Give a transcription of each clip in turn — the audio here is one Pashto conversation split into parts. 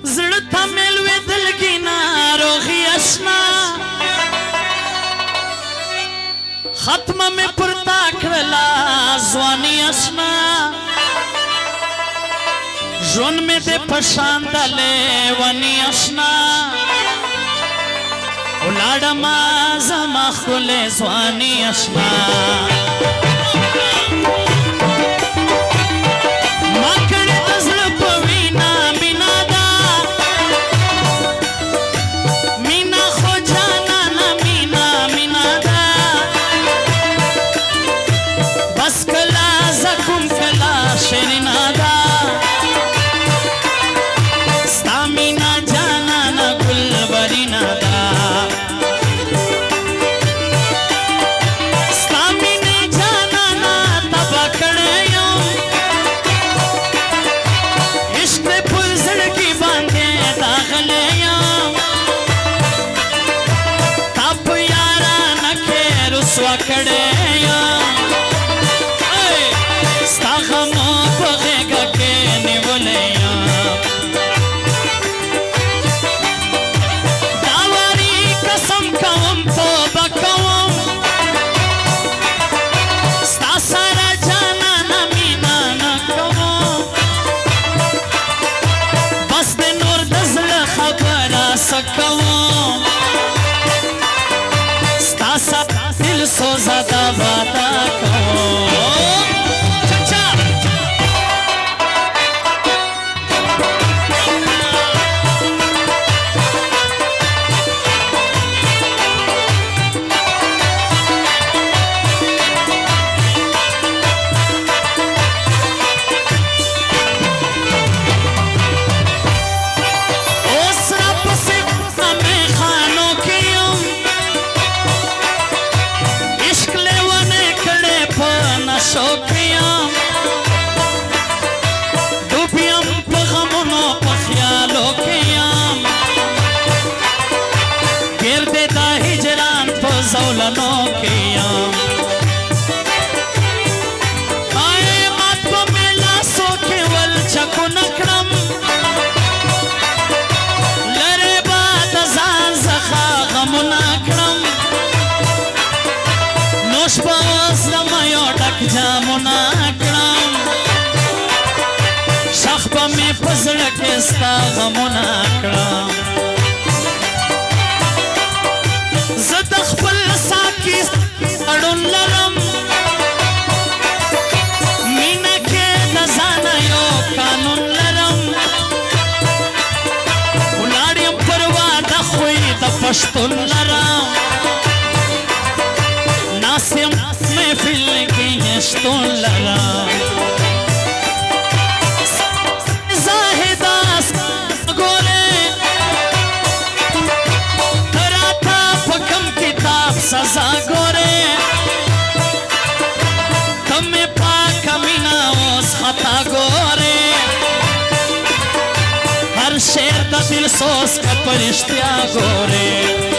زړه مې لوېدلګي ناروغي اشنا ختمه مې پر تا کړله ځواني اشنا ژوند مې دې په شان د لیوني اشنا ولاړمه زما ښکلې ځواني اشنا सोज़दा बाता زولنو کیام آئے مات پا میلا سو کے ول چکو نکڑم لرے باد زان زخا غمو نکڑم نوش پا وزرم یو ڈک جامو نکڑم شخ پا می پزڑکستا غمو نکڑم لرم مینا کے نزانا یو قانون لرم ولاړیم پروا د خوی د پښتون لرم ناسم محفل کې شتون لرم زاهداس ګوره تراتا پکم کتاب سزا ګوره خطا گورے ہر شیر دا دل سوس کا پرشتیا گورے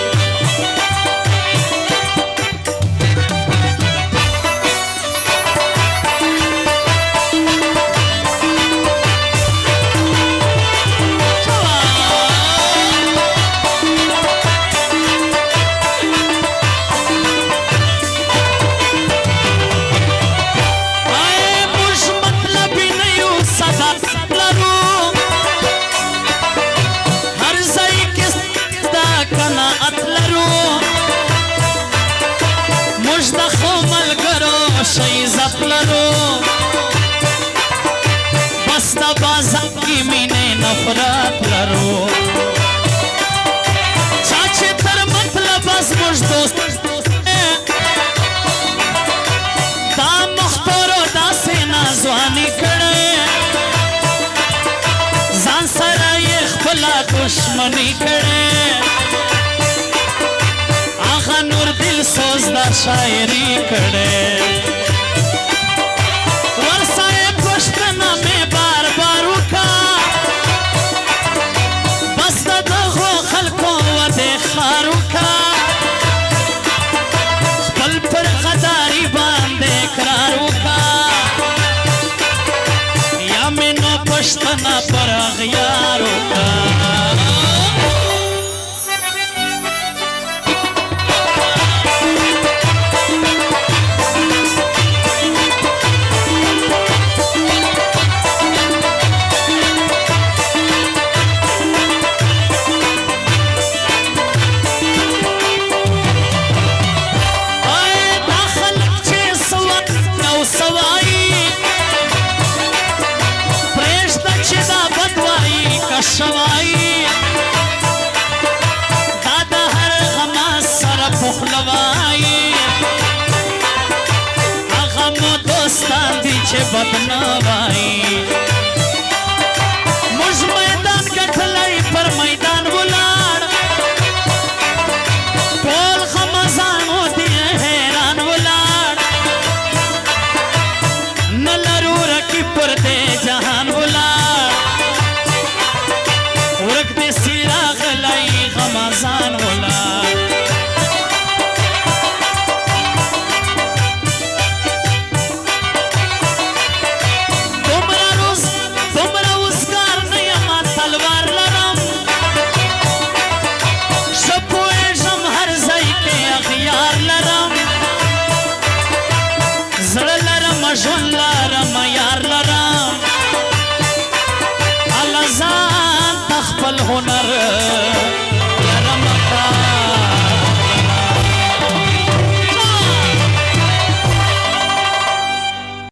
बस्ता बाजा की मीने नफरत लरो चाचे तर मतलब बस मुझ दोस्त दा मुख्तरो दा से नाजवानी करे जान सरा ये खला दुश्मनी करे आखा नूर दिल सोच दा शायरी करे पश्तना पर अग़यारों का शवाई दादा हर गमा सर पुखलवाई अगम दोस्तान दीछे बदनवाई